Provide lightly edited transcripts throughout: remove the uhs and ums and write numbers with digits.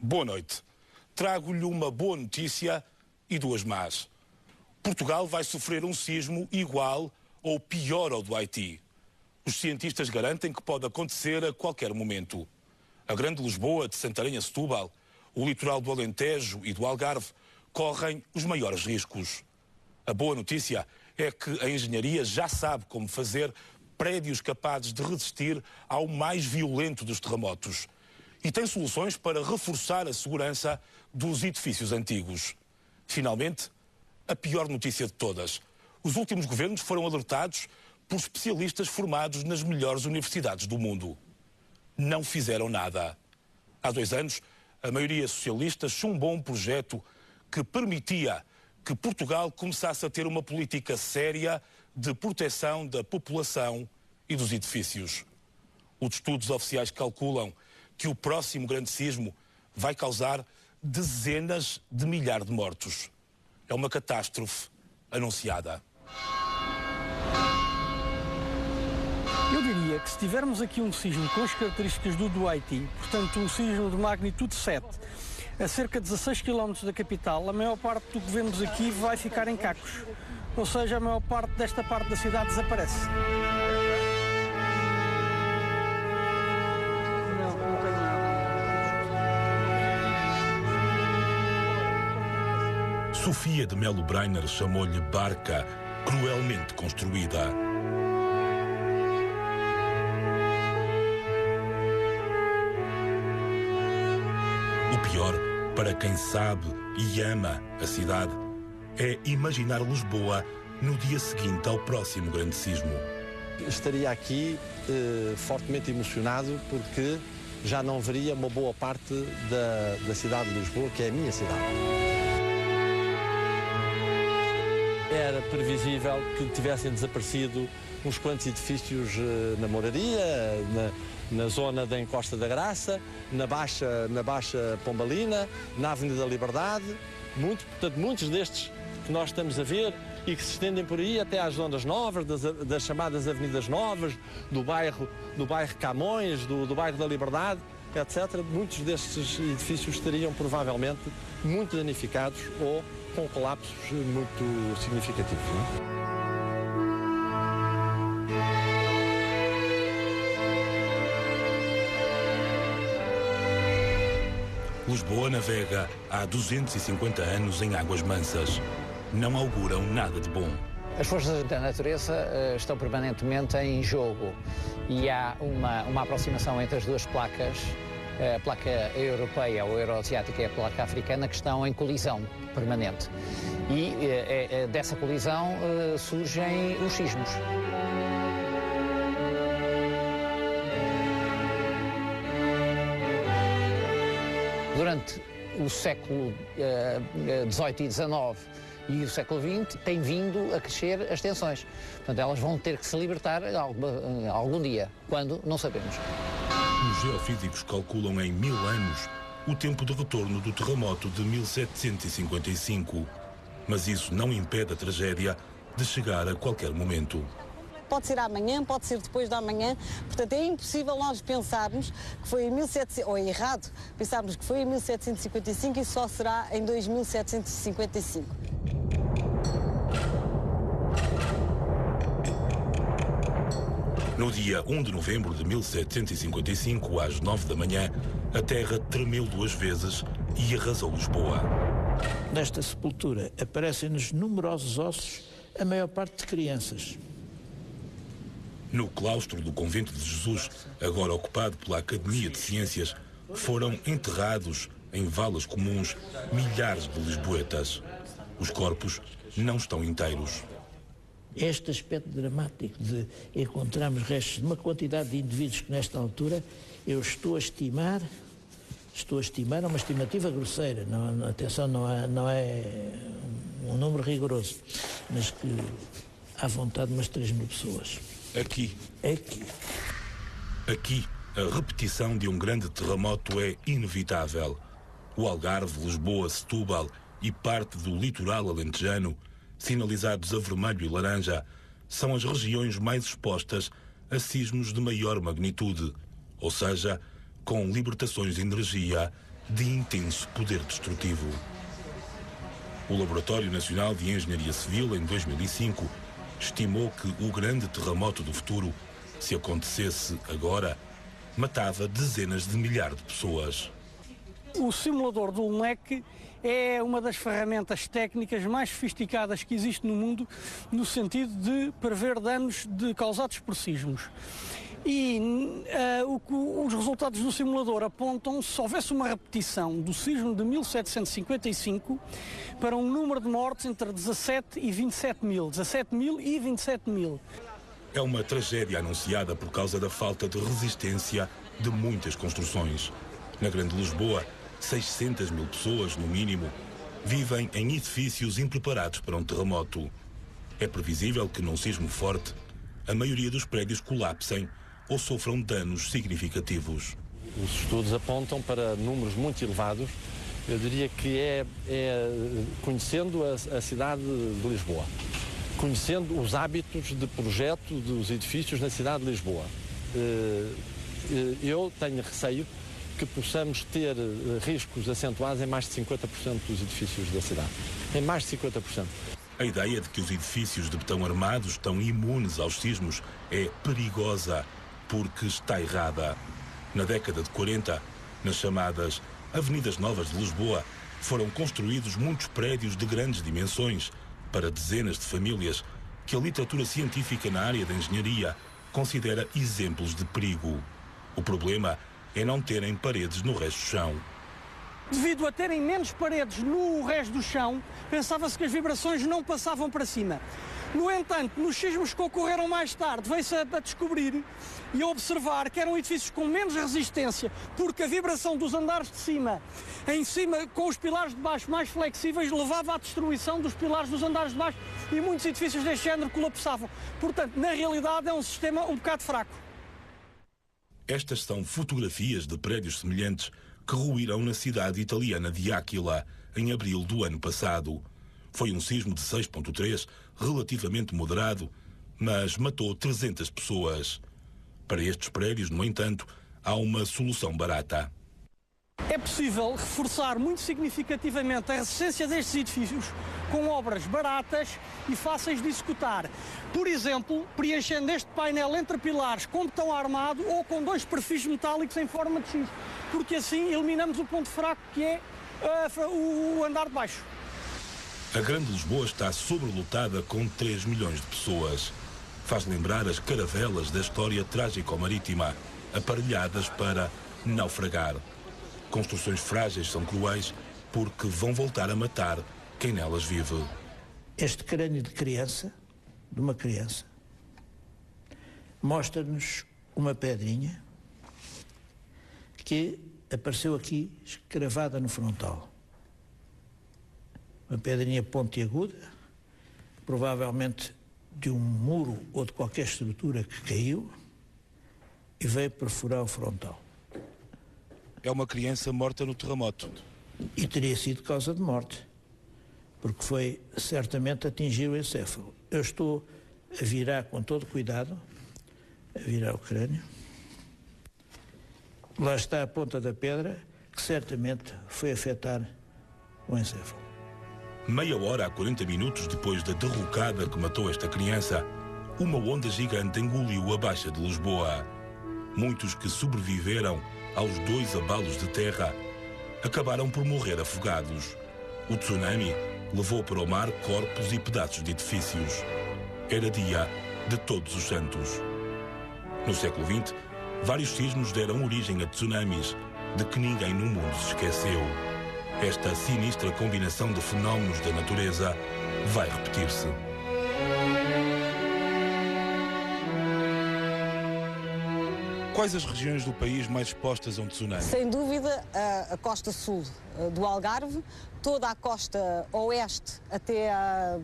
Boa noite. Trago-lhe uma boa notícia e duas más. Portugal vai sofrer um sismo igual ou pior ao do Haiti. Os cientistas garantem que pode acontecer a qualquer momento. A Grande Lisboa, de Santarém a Setúbal, o litoral do Alentejo e do Algarve correm os maiores riscos. A boa notícia é que a engenharia já sabe como fazer prédios capazes de resistir ao mais violento dos terremotos. E tem soluções para reforçar a segurança dos edifícios antigos. Finalmente, a pior notícia de todas. Os últimos governos foram alertados por especialistas formados nas melhores universidades do mundo. Não fizeram nada. Há 2 anos, a maioria socialista chumbou um projeto que permitia que Portugal começasse a ter uma política séria de proteção da população e dos edifícios. Os estudos oficiais calculam que o próximo grande sismo vai causar dezenas de milhares de mortos. É uma catástrofe anunciada. Eu diria que se tivermos aqui um sismo com as características do Haiti, portanto um sismo de magnitude 7, a cerca de 16 km da capital, a maior parte do que vemos aqui vai ficar em cacos. Ou seja, a maior parte desta parte da cidade desaparece. Sofia de Melo Breiner chamou-lhe barca cruelmente construída. O pior, para quem sabe e ama a cidade, é imaginar Lisboa no dia seguinte ao próximo grande sismo. Estaria aqui fortemente emocionado porque já não veria uma boa parte da cidade de Lisboa, que é a minha cidade. Era previsível que tivessem desaparecido uns quantos edifícios na Moraria, na zona da Encosta da Graça, na Baixa Pombalina, na Avenida da Liberdade. Portanto, muitos destes que nós estamos a ver e que se estendem por aí até às zonas novas, das chamadas Avenidas Novas, do bairro Camões, do bairro da Liberdade, etc. Muitos destes edifícios estariam provavelmente muito danificados ou com colapsos muito significativos. Não é? Lisboa navega há 250 anos em águas mansas. Não auguram nada de bom. As forças da natureza estão permanentemente em jogo e há uma aproximação entre as duas placas, a placa europeia ou euroasiática e a placa africana, que estão em colisão permanente. E dessa colisão surgem os sismos. Durante o século XVIII e XIX e o século XX tem vindo a crescer as tensões. Portanto, elas vão ter que se libertar algum dia. Quando? Não sabemos. Os geofísicos calculam em 1000 anos o tempo de retorno do terremoto de 1755. Mas isso não impede a tragédia de chegar a qualquer momento. Pode ser amanhã, pode ser depois de amanhã, portanto é impossível nós pensarmos que foi em 1700, ou é errado, pensarmos que foi em 1755 e só será em 2755. No dia 1 de novembro de 1755, às 9 da manhã, a terra tremeu 2 vezes e arrasou Lisboa. Nesta sepultura aparecem-nos numerosos ossos, a maior parte de crianças. No claustro do Convento de Jesus, agora ocupado pela Academia de Ciências, foram enterrados em valas comuns milhares de lisboetas. Os corpos não estão inteiros. Este aspecto dramático de encontrarmos restos de uma quantidade de indivíduos que nesta altura eu estou a estimar, é uma estimativa grosseira, atenção, não é um número rigoroso, mas que à vontade umas 3.000 pessoas. Aqui, a repetição de um grande terremoto é inevitável. O Algarve, Lisboa, Setúbal e parte do litoral alentejano, sinalizados a vermelho e laranja, são as regiões mais expostas a sismos de maior magnitude, ou seja, com libertações de energia de intenso poder destrutivo. O Laboratório Nacional de Engenharia Civil, em 2005, estimou que o grande terremoto do futuro, se acontecesse agora, matava dezenas de milhares de pessoas. O simulador do LMEC é uma das ferramentas técnicas mais sofisticadas que existe no mundo, no sentido de prever danos causados por sismos. E os resultados do simulador apontam, se houvesse uma repetição do sismo de 1755, para um número de mortes entre 17 e 27 mil. 17 mil e 27 mil. É uma tragédia anunciada por causa da falta de resistência de muitas construções. Na Grande Lisboa, 600 mil pessoas, no mínimo, vivem em edifícios impreparados para um terremoto. É previsível que, num sismo forte, a maioria dos prédios colapsem ou sofram danos significativos. Os estudos apontam para números muito elevados. Eu diria que é conhecendo a cidade de Lisboa, conhecendo os hábitos de projeto dos edifícios na cidade de Lisboa. Eu tenho receio que possamos ter riscos acentuados em mais de 50% dos edifícios da cidade. Em mais de 50%. A ideia de que os edifícios de betão armado estão imunes aos sismos é perigosa, porque está errada. Na década de 40, nas chamadas Avenidas Novas de Lisboa, foram construídos muitos prédios de grandes dimensões para dezenas de famílias que a literatura científica na área da engenharia considera exemplos de perigo. O problema é não terem paredes no resto do chão. Devido a terem menos paredes no resto do chão, pensava-se que as vibrações não passavam para cima. No entanto, nos sismos que ocorreram mais tarde, veio-se a descobrir e a observar que eram edifícios com menos resistência, porque a vibração dos andares de cima, em cima com os pilares de baixo mais flexíveis, levava à destruição dos pilares dos andares de baixo e muitos edifícios deste género colapsavam. Portanto, na realidade, é um sistema um bocado fraco. Estas são fotografias de prédios semelhantes que ruíram na cidade italiana de Áquila, em abril do ano passado. Foi um sismo de 6,3, relativamente moderado, mas matou 300 pessoas. Para estes prédios, no entanto, há uma solução barata. É possível reforçar muito significativamente a resistência destes edifícios com obras baratas e fáceis de executar. Por exemplo, preenchendo este painel entre pilares com betão armado ou com 2 perfis metálicos em forma de X, porque assim eliminamos o ponto fraco que é o andar de baixo. A Grande Lisboa está sobrelotada com 3 milhões de pessoas. Faz lembrar as caravelas da história trágico-marítima, aparelhadas para naufragar. Construções frágeis são cruéis porque vão voltar a matar quem nelas vive. Este crânio de criança, de uma criança, mostra-nos uma pedrinha que apareceu aqui escravada no frontal. Uma pedrinha pontiaguda, provavelmente de um muro ou de qualquer estrutura que caiu e veio perfurar o frontal. É uma criança morta no terremoto. E teria sido causa de morte, porque foi certamente atingir o encéfalo. Eu estou a virar com todo cuidado, a virar o crânio. Lá está a ponta da pedra, que certamente foi afetar o encéfalo. Meia hora a 40 minutos depois da derrocada que matou esta criança, uma onda gigante engoliu a Baixa de Lisboa. Muitos que sobreviveram aos 2 abalos de terra acabaram por morrer afogados. O tsunami levou para o mar corpos e pedaços de edifícios. Era dia de Todos os Santos. No século XX, vários sismos deram origem a tsunamis, de que ninguém no mundo se esqueceu. Esta sinistra combinação de fenómenos da natureza vai repetir-se. Quais as regiões do país mais expostas a um tsunami? Sem dúvida, a costa sul do Algarve, toda a costa oeste até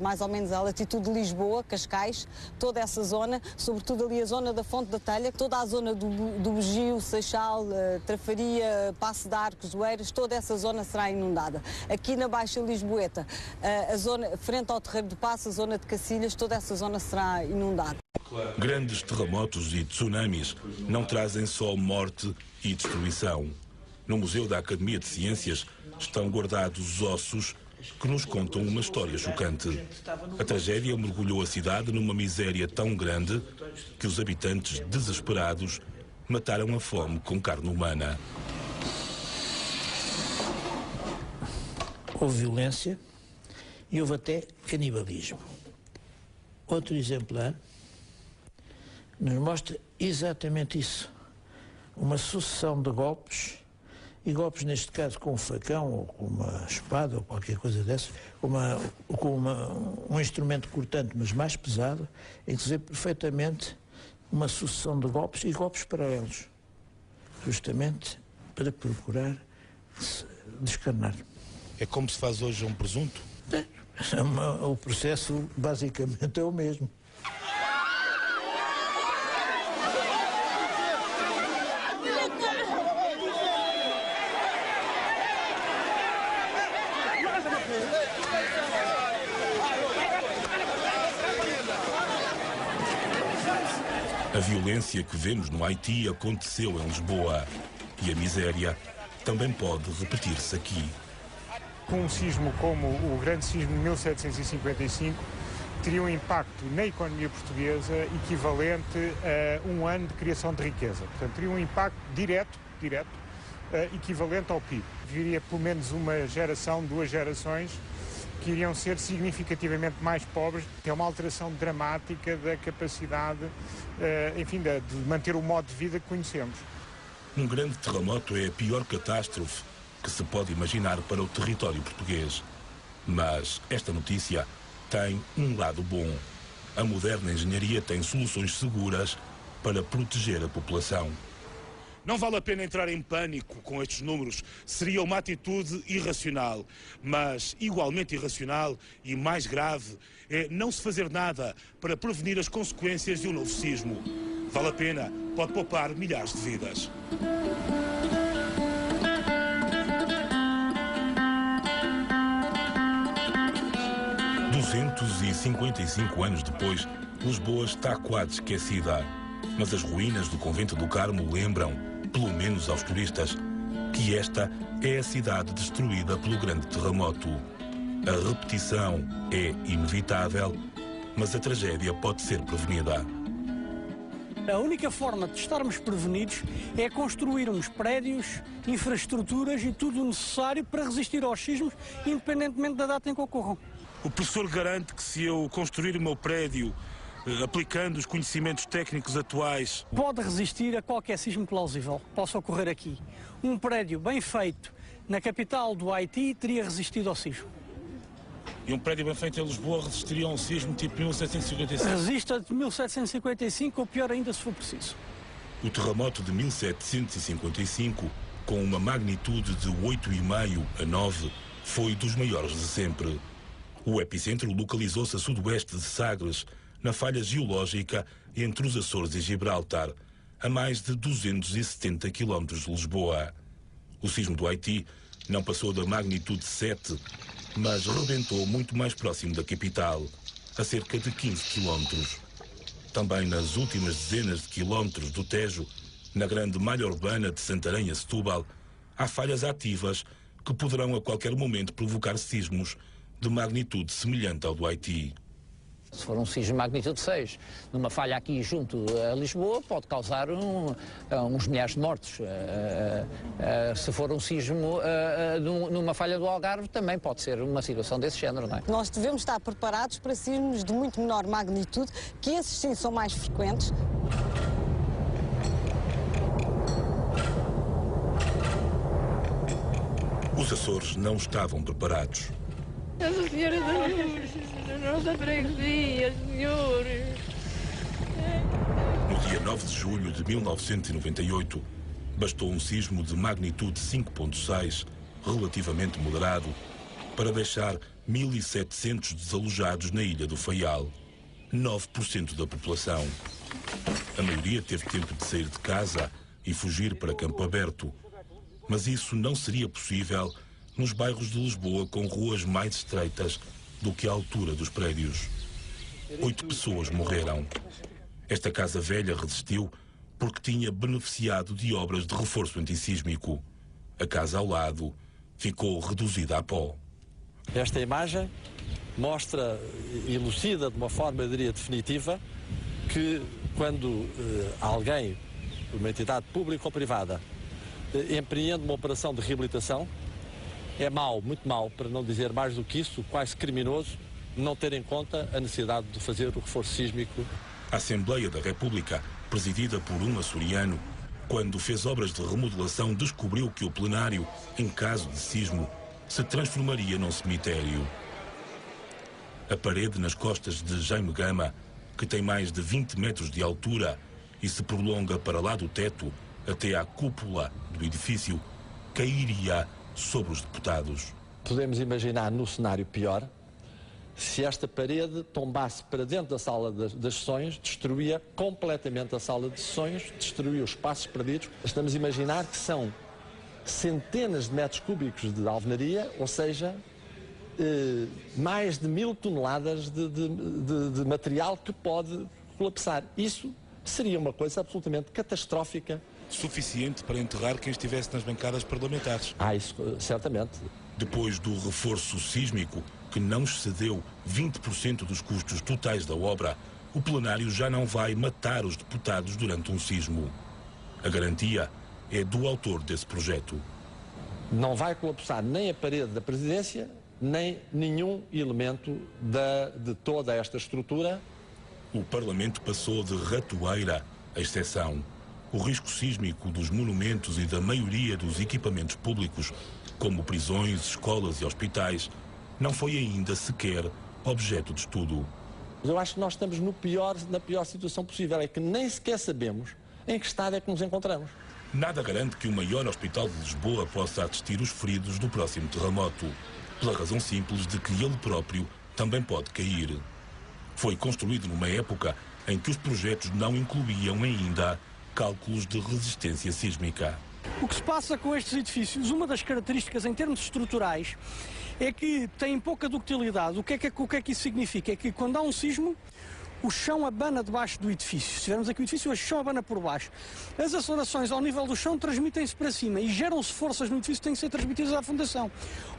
mais ou menos a latitude de Lisboa, Cascais, toda essa zona, sobretudo ali a zona da Fonte da Telha, toda a zona do Bugio, Seixal, Trafaria, Passo de Arcos, Oeiras, toda essa zona será inundada. Aqui na Baixa Lisboeta, a zona frente ao Terreiro do Passo, a zona de Cacilhas, toda essa zona será inundada. Grandes terremotos e tsunamis não trazem só morte e destruição. No Museu da Academia de Ciências estão guardados ossos que nos contam uma história chocante. A tragédia mergulhou a cidade numa miséria tão grande que os habitantes, desesperados, mataram a fome com carne humana. Houve violência e houve até canibalismo. Outro exemplar nos mostra exatamente isso. Uma sucessão de golpes, e golpes neste caso com um facão ou com uma espada ou qualquer coisa dessa, com um instrumento cortante, mas mais pesado, em que se vê perfeitamente uma sucessão de golpes e golpes paralelos, justamente para procurar descarnar. É como se faz hoje um presunto? O processo basicamente é o mesmo. A violência que vemos no Haiti aconteceu em Lisboa e a miséria também pode repetir-se aqui. Com um sismo como o grande sismo de 1755, teria um impacto na economia portuguesa equivalente a um ano de criação de riqueza. Portanto, teria um impacto direto, equivalente ao PIB. Viria pelo menos uma geração, 2 gerações, que iriam ser significativamente mais pobres. É uma alteração dramática da capacidade, de manter o modo de vida que conhecemos. Um grande terremoto é a pior catástrofe que se pode imaginar para o território português. Mas esta notícia tem um lado bom. A moderna engenharia tem soluções seguras para proteger a população. Não vale a pena entrar em pânico com estes números. Seria uma atitude irracional. Mas igualmente irracional e mais grave é não se fazer nada para prevenir as consequências de um novo sismo. Vale a pena, pode poupar milhares de vidas. 255 anos depois, Lisboa está quase esquecida. Mas as ruínas do Convento do Carmo lembram, pelo menos aos turistas, que esta é a cidade destruída pelo grande terremoto. A repetição é inevitável, mas a tragédia pode ser prevenida. A única forma de estarmos prevenidos é construirmos prédios, infraestruturas e tudo o necessário para resistir aos sismos, independentemente da data em que ocorram. O professor garante que se eu construir o meu prédio, aplicando os conhecimentos técnicos atuais, pode resistir a qualquer sismo plausível que possa ocorrer aqui. Um prédio bem feito na capital do Haiti teria resistido ao sismo. E um prédio bem feito em Lisboa resistiria a um sismo tipo 1755? Resiste a de 1755 ou pior ainda se for preciso. O terremoto de 1755, com uma magnitude de 8,5 a 9, foi dos maiores de sempre. O epicentro localizou-se a sudoeste de Sagres, na falha geológica entre os Açores e Gibraltar, a mais de 270 km de Lisboa. O sismo do Haiti não passou da magnitude 7, mas rebentou muito mais próximo da capital, a cerca de 15 km. Também nas últimas dezenas de quilómetros do Tejo, na grande malha urbana de Santarém a Setúbal, há falhas ativas que poderão a qualquer momento provocar sismos de magnitude semelhante ao do Haiti. Se for um sismo de magnitude 6, numa falha aqui junto a Lisboa, pode causar uns milhares de mortos. Se for um sismo numa falha do Algarve, também pode ser uma situação desse género, não é? Nós devemos estar preparados para sismos de muito menor magnitude, que esses sim são mais frequentes. Os Açores não estavam preparados. Nossa Senhora da Luz, nossa freguesia, Senhor. No dia 9 de julho de 1998, bastou um sismo de magnitude 5,6, relativamente moderado, para deixar 1.700 desalojados na Ilha do Faial, 9% da população. A maioria teve tempo de sair de casa e fugir para campo aberto, mas isso não seria possível nos bairros de Lisboa com ruas mais estreitas do que a altura dos prédios. 8 pessoas morreram. Esta casa velha resistiu porque tinha beneficiado de obras de reforço antissísmico. A casa ao lado ficou reduzida a pó. Esta imagem mostra, elucida de uma forma, eu diria, definitiva, que quando alguém, uma entidade pública ou privada, empreende uma operação de reabilitação, é mau, muito mau, para não dizer mais do que isso, quase criminoso, não ter em conta a necessidade de fazer o reforço sísmico. A Assembleia da República, presidida por um açoriano, quando fez obras de remodelação, descobriu que o plenário, em caso de sismo, se transformaria num cemitério. A parede nas costas de Jaime Gama, que tem mais de 20 metros de altura e se prolonga para lá do teto até à cúpula do edifício, cairia sobre os deputados. Podemos imaginar no cenário pior, se esta parede tombasse para dentro da sala das sessões, destruía completamente a sala de sessões, destruía os espaços perdidos. Estamos a imaginar que são centenas de metros cúbicos de alvenaria, ou seja, mais de 1000 toneladas de material que pode colapsar. Isso seria uma coisa absolutamente catastrófica. Suficiente para enterrar quem estivesse nas bancadas parlamentares. Isso certamente. Depois do reforço sísmico, que não excedeu 20% dos custos totais da obra, o plenário já não vai matar os deputados durante um sismo. A garantia é do autor desse projeto. Não vai colapsar nem a parede da presidência, nem nenhum elemento de toda esta estrutura. O Parlamento passou de ratoeira à exceção. O risco sísmico dos monumentos e da maioria dos equipamentos públicos, como prisões, escolas e hospitais, não foi ainda sequer objeto de estudo. Eu acho que nós estamos na pior situação possível, é que nem sequer sabemos em que estado é que nos encontramos. Nada garante que o maior hospital de Lisboa possa assistir os feridos do próximo terremoto, pela razão simples de que ele próprio também pode cair. Foi construído numa época em que os projetos não incluíam ainda cálculos de resistência sísmica. O que se passa com estes edifícios, uma das características em termos estruturais, é que têm pouca ductilidade. O que é que isso significa? É que quando há um sismo, o chão abana debaixo do edifício. Se tivermos aqui o edifício, o chão abana por baixo. As acelerações ao nível do chão transmitem-se para cima e geram-se forças no edifício que têm que ser transmitidas à fundação.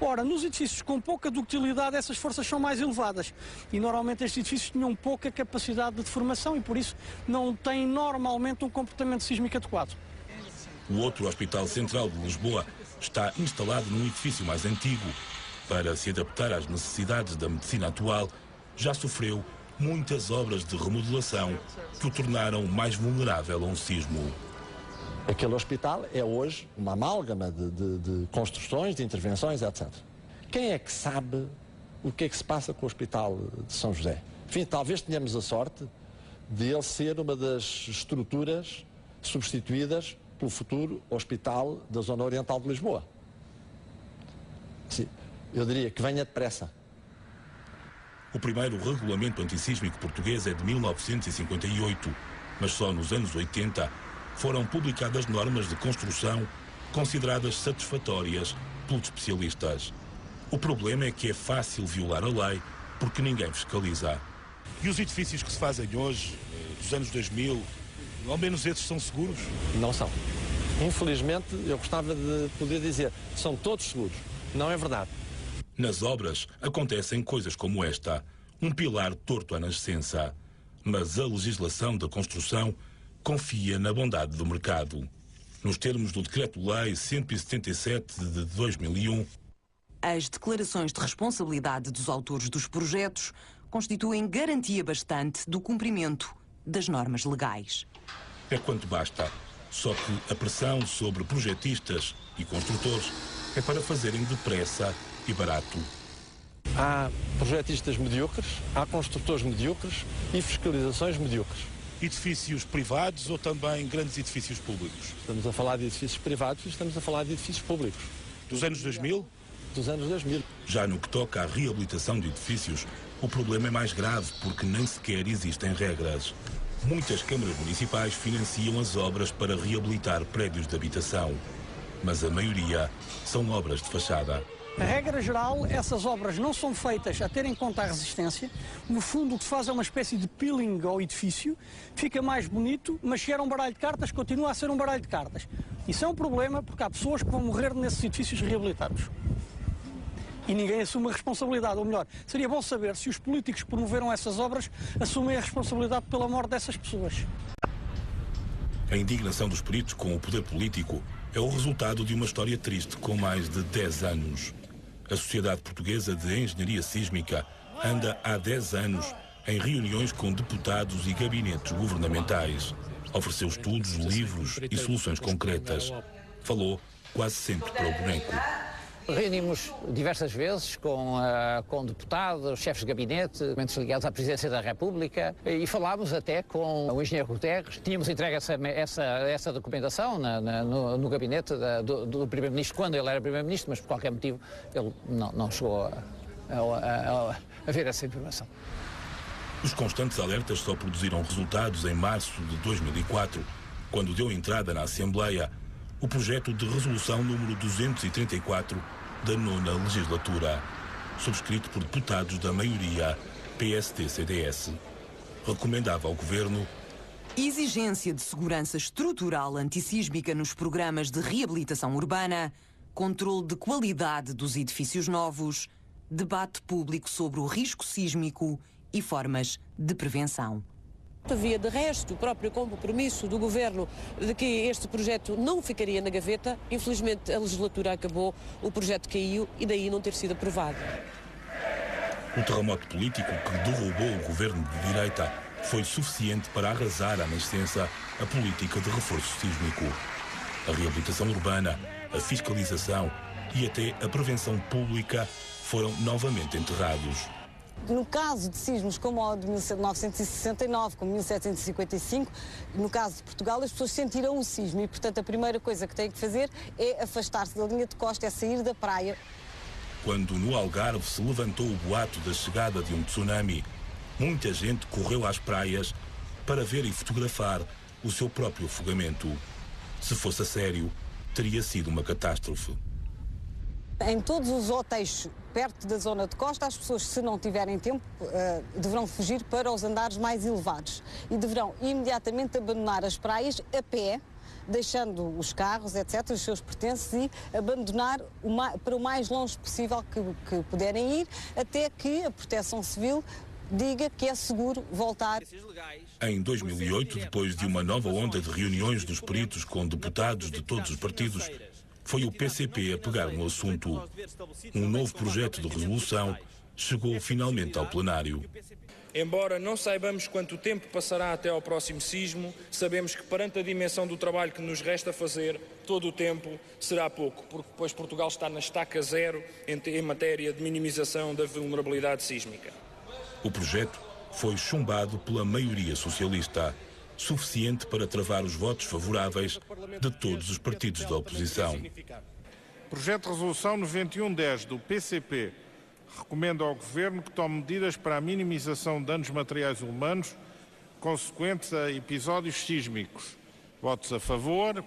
Ora, nos edifícios com pouca ductilidade, essas forças são mais elevadas. E normalmente estes edifícios tinham pouca capacidade de deformação e por isso não têm normalmente um comportamento sísmico adequado. O outro Hospital Central de Lisboa está instalado num edifício mais antigo. Para se adaptar às necessidades da medicina atual, já sofreu muitas obras de remodelação que o tornaram mais vulnerável a um sismo. Aquele hospital é hoje uma amálgama de construções, de intervenções, etc. Quem é que sabe o que é que se passa com o Hospital de São José? Enfim, talvez tenhamos a sorte de ele ser uma das estruturas substituídas pelo futuro Hospital da Zona Oriental de Lisboa. Sim, eu diria que venha depressa. O primeiro regulamento antissísmico português é de 1958, mas só nos anos 80 foram publicadas normas de construção consideradas satisfatórias pelos especialistas. O problema é que é fácil violar a lei porque ninguém fiscaliza. E os edifícios que se fazem hoje, dos anos 2000, ao menos esses são seguros? Não são. Infelizmente, eu gostava de poder dizer, são todos seguros. Não é verdade. Nas obras acontecem coisas como esta, um pilar torto à nascença. Mas a legislação da construção confia na bondade do mercado. Nos termos do Decreto-Lei 177 de 2001, as declarações de responsabilidade dos autores dos projetos constituem garantia bastante do cumprimento das normas legais. É quanto basta. Só que a pressão sobre projetistas e construtores é para fazerem depressa e barato. Há projetistas medíocres, há construtores medíocres e fiscalizações medíocres. Edifícios privados ou também grandes edifícios públicos? Estamos a falar de edifícios privados e estamos a falar de edifícios públicos. Dos anos 2000? Dos anos 2000. Já no que toca à reabilitação de edifícios, o problema é mais grave porque nem sequer existem regras. Muitas câmaras municipais financiam as obras para reabilitar prédios de habitação, mas a maioria são obras de fachada. A regra geral, essas obras não são feitas a ter em conta a resistência. No fundo, o que se faz é uma espécie de peeling ao edifício. Fica mais bonito, mas se era um baralho de cartas, continua a ser um baralho de cartas. Isso é um problema porque há pessoas que vão morrer nesses edifícios reabilitados. E ninguém assume a responsabilidade. Ou melhor, seria bom saber se os políticos que promoveram essas obras assumem a responsabilidade pela morte dessas pessoas. A indignação dos peritos com o poder político é o resultado de uma história triste com mais de 10 anos. A Sociedade Portuguesa de Engenharia Sísmica anda há 10 anos em reuniões com deputados e gabinetes governamentais. Ofereceu estudos, livros e soluções concretas. Falou quase sempre para o boneco. Reunimos diversas vezes com deputados, chefes de gabinete, elementos ligados à Presidência da República e falámos até com o engenheiro Guterres. Tínhamos entregue essa documentação no gabinete do Primeiro-Ministro, quando ele era Primeiro-Ministro, mas por qualquer motivo ele não chegou a ver essa informação. Os constantes alertas só produziram resultados em março de 2004, quando deu entrada na Assembleia o projeto de resolução número 234 da 9ª legislatura, subscrito por deputados da maioria PSD-CDS. Recomendava ao Governo exigência de segurança estrutural antissísmica nos programas de reabilitação urbana, controle de qualidade dos edifícios novos, debate público sobre o risco sísmico e formas de prevenção. Havia, de resto, o próprio compromisso do Governo de que este projeto não ficaria na gaveta. Infelizmente, a legislatura acabou, o projeto caiu e daí não ter sido aprovado. O terremoto político que derrubou o governo de direita foi suficiente para arrasar à nascença a política de reforço sísmico. A reabilitação urbana, a fiscalização e até a prevenção pública foram novamente enterrados. No caso de sismos como o de 1969, como 1755, no caso de Portugal, as pessoas sentiram o sismo e, portanto, a primeira coisa que têm que fazer é afastar-se da linha de costa, é sair da praia. Quando no Algarve se levantou o boato da chegada de um tsunami, muita gente correu às praias para ver e fotografar o seu próprio afogamento. Se fosse a sério, teria sido uma catástrofe. Em todos os hotéis perto da zona de costa, as pessoas, se não tiverem tempo, deverão fugir para os andares mais elevados e deverão imediatamente abandonar as praias a pé, deixando os carros, etc., os seus pertences e abandonar para o mais longe possível que puderem ir, até que a Proteção Civil diga que é seguro voltar. Em 2008, depois de uma nova onda de reuniões dos peritos com deputados de todos os partidos, foi o PCP a pegar no assunto. Um novo projeto de resolução chegou finalmente ao plenário. Embora não saibamos quanto tempo passará até ao próximo sismo, sabemos que perante a dimensão do trabalho que nos resta fazer, todo o tempo será pouco, porque depois Portugal está na estaca zero em matéria de minimização da vulnerabilidade sísmica. O projeto foi chumbado pela maioria socialista, suficiente para travar os votos favoráveis de todos os partidos da oposição. Projeto de resolução 9110 do PCP recomenda ao Governo que tome medidas para a minimização de danos materiais humanos consequentes a episódios sísmicos. Votos a favor,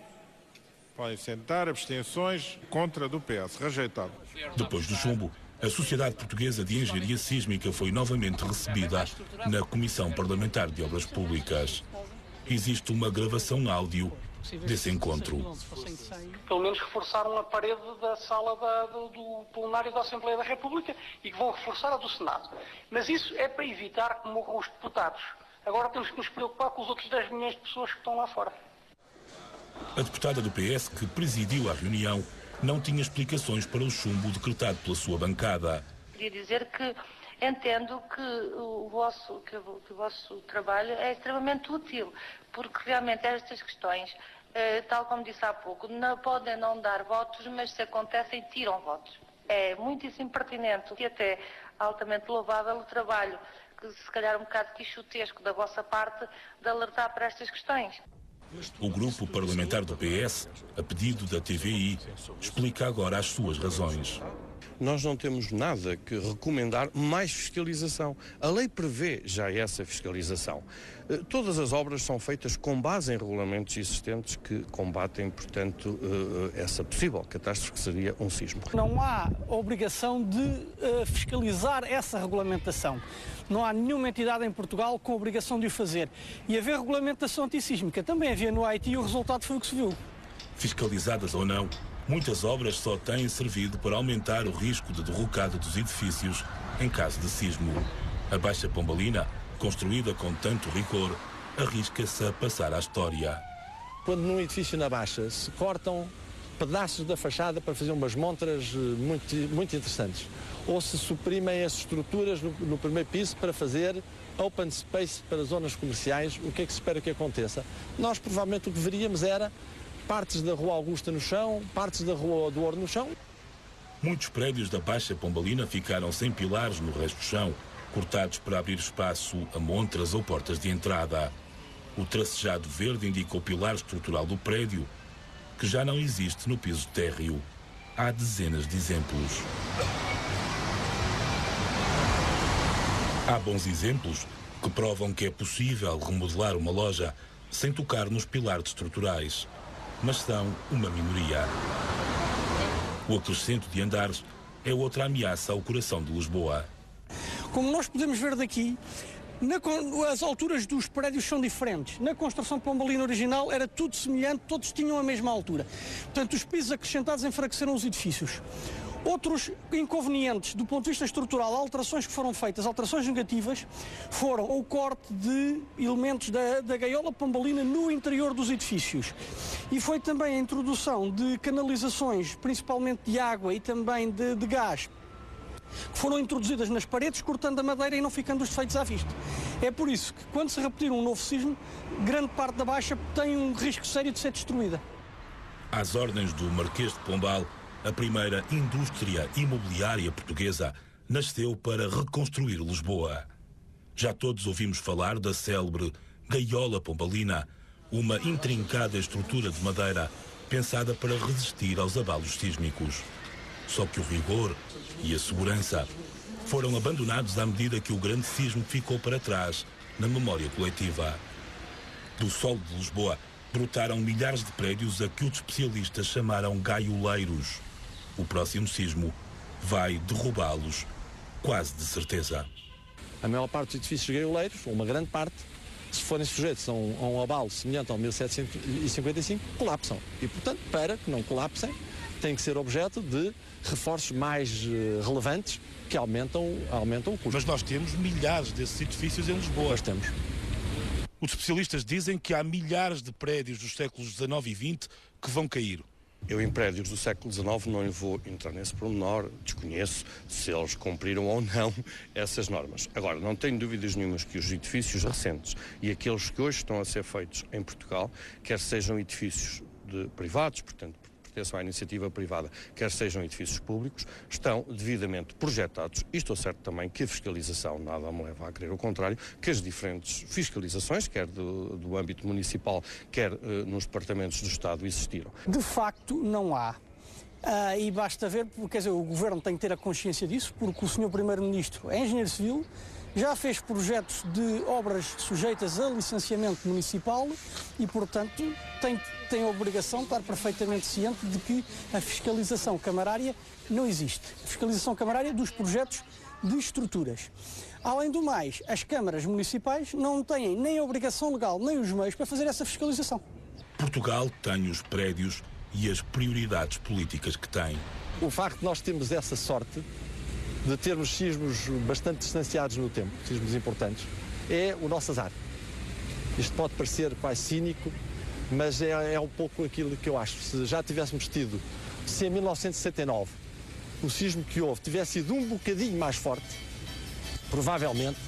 podem sentar, abstenções, contra do PS, rejeitado. Depois do chumbo, a Sociedade Portuguesa de Engenharia Sísmica foi novamente recebida na Comissão Parlamentar de Obras Públicas. Existe uma gravação áudio desse encontro. Pelo menos reforçaram a parede da sala do plenário da Assembleia da República e que vão reforçar a do Senado. Mas isso é para evitar que morram os deputados. Agora temos que nos preocupar com os outros 10 milhões de pessoas que estão lá fora. A deputada do PS, que presidiu a reunião, não tinha explicações para o chumbo decretado pela sua bancada. Queria dizer que entendo que o vosso trabalho é extremamente útil, porque realmente estas questões, tal como disse há pouco, não podem não dar votos, mas se acontecem, tiram votos. É muitíssimo pertinente e até altamente louvável o trabalho, que se calhar um bocado quixotesco da vossa parte, de alertar para estas questões. O grupo parlamentar do PS, a pedido da TVI, explica agora as suas razões. Nós não temos nada que recomendar mais fiscalização. A lei prevê já essa fiscalização. Todas as obras são feitas com base em regulamentos existentes que combatem, portanto, essa possível catástrofe que seria um sismo. Não há obrigação de fiscalizar essa regulamentação. Não há nenhuma entidade em Portugal com obrigação de o fazer. E haver regulamentação antissísmica também havia no Haiti e o resultado foi o que se viu. Fiscalizadas ou não, muitas obras só têm servido para aumentar o risco de derrocada dos edifícios em caso de sismo. A Baixa Pombalina, construída com tanto rigor, arrisca-se a passar à história. Quando num edifício na Baixa se cortam pedaços da fachada para fazer umas montras muito interessantes, ou se suprimem as estruturas no primeiro piso para fazer open space para zonas comerciais, o que é que se espera que aconteça? Nós provavelmente o que veríamos era partes da Rua Augusta no chão, partes da Rua do Ouro no chão. Muitos prédios da Baixa Pombalina ficaram sem pilares no resto do chão, cortados para abrir espaço a montras ou portas de entrada. O tracejado verde indica o pilar estrutural do prédio, que já não existe no piso térreo. Há dezenas de exemplos. Há bons exemplos que provam que é possível remodelar uma loja sem tocar nos pilares estruturais, mas são uma minoria. O acrescento de andares é outra ameaça ao coração de Lisboa. Como nós podemos ver daqui, as alturas dos prédios são diferentes. Na construção pombalina original era tudo semelhante, todos tinham a mesma altura. Portanto, os pisos acrescentados enfraqueceram os edifícios. Outros inconvenientes do ponto de vista estrutural, alterações que foram feitas, alterações negativas, foram o corte de elementos da gaiola pombalina no interior dos edifícios. E foi também a introdução de canalizações, principalmente de água e também de gás, que foram introduzidas nas paredes, cortando a madeira e não ficando os defeitos à vista. É por isso que, quando se repetir um novo sismo, grande parte da Baixa tem um risco sério de ser destruída. Às ordens do Marquês de Pombal, a primeira indústria imobiliária portuguesa nasceu para reconstruir Lisboa. Já todos ouvimos falar da célebre gaiola pombalina, uma intrincada estrutura de madeira pensada para resistir aos abalos sísmicos. Só que o rigor e a segurança foram abandonados à medida que o grande sismo ficou para trás na memória coletiva. Do solo de Lisboa brotaram milhares de prédios a que os especialistas chamaram gaioleiros. O próximo sismo vai derrubá-los, quase de certeza. A maior parte dos edifícios gaioleiros, ou uma grande parte, se forem sujeitos a um abalo semelhante ao 1755, colapsam. E, portanto, para que não colapsem, têm que ser objeto de reforços mais relevantes que aumentam o custo. Mas nós temos milhares desses edifícios em Lisboa. Nós temos. Os especialistas dizem que há milhares de prédios dos séculos XIX e XX que vão cair. Eu, em prédios do século XIX, não vou entrar nesse pormenor, desconheço se eles cumpriram ou não essas normas. Agora, não tenho dúvidas nenhumas que os edifícios recentes e aqueles que hoje estão a ser feitos em Portugal, quer sejam edifícios privados, portanto, pertençam à iniciativa privada, quer sejam edifícios públicos, estão devidamente projetados. E estou certo também que a fiscalização, nada me leva a crer o contrário, que as diferentes fiscalizações, quer do âmbito municipal, quer nos departamentos do Estado, existiram. De facto, não há. E basta ver, quer dizer, o Governo tem que ter a consciência disso, porque o Sr. Primeiro-Ministro é engenheiro civil, já fez projetos de obras sujeitas a licenciamento municipal e, portanto, tem a obrigação de estar perfeitamente ciente de que a fiscalização camarária não existe. A fiscalização camarária dos projetos de estruturas. Além do mais, as câmaras municipais não têm nem a obrigação legal, nem os meios para fazer essa fiscalização. Portugal tem os prédios e as prioridades políticas que tem. O facto de nós termos essa sorte de termos sismos bastante distanciados no tempo, sismos importantes, é o nosso azar. Isto pode parecer quase cínico, mas é um pouco aquilo que eu acho. Se já tivéssemos tido, se em 1969 o sismo que houve tivesse sido um bocadinho mais forte, provavelmente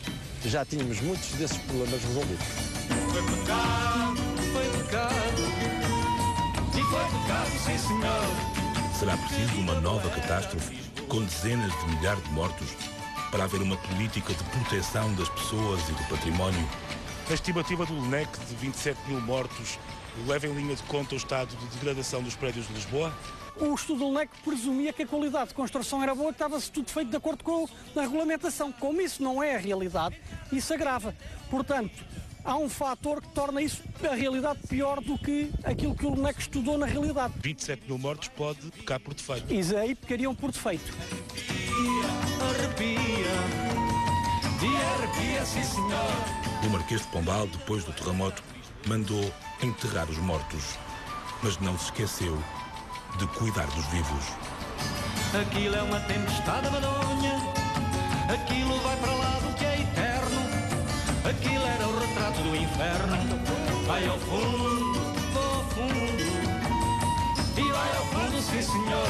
já tínhamos muitos desses problemas resolvidos. Foi pecado, e foi pecado, sim senhor. Será preciso uma nova catástrofe com dezenas de milhares de mortos para haver uma política de proteção das pessoas e do património? A estimativa do LNEC de 27 mil mortos leva em linha de conta o estado de degradação dos prédios de Lisboa? O estudo do LNEC presumia que a qualidade de construção era boa, que estava-se tudo feito de acordo com a regulamentação. Como isso não é a realidade, isso agrava. Portanto, há um fator que torna isso, a realidade, pior do que aquilo que o LNEC estudou na realidade. 27 mil mortos pode pecar por defeito. Isso aí pecariam por defeito. Arrepia, sim senhor. O Marquês de Pombal, depois do terremoto, mandou enterrar os mortos. mas não se esqueceu de cuidar dos vivos. Aquilo é uma tempestade madonha, aquilo vai para lá do que é eterno, aquilo era o retrato do inferno. Vai ao fundo, vou ao fundo, e vai ao fundo, sim senhor,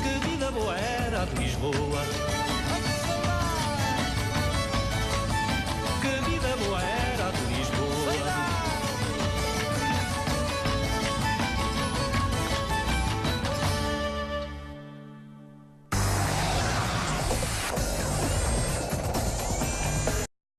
que vida boa era a de Lisboa.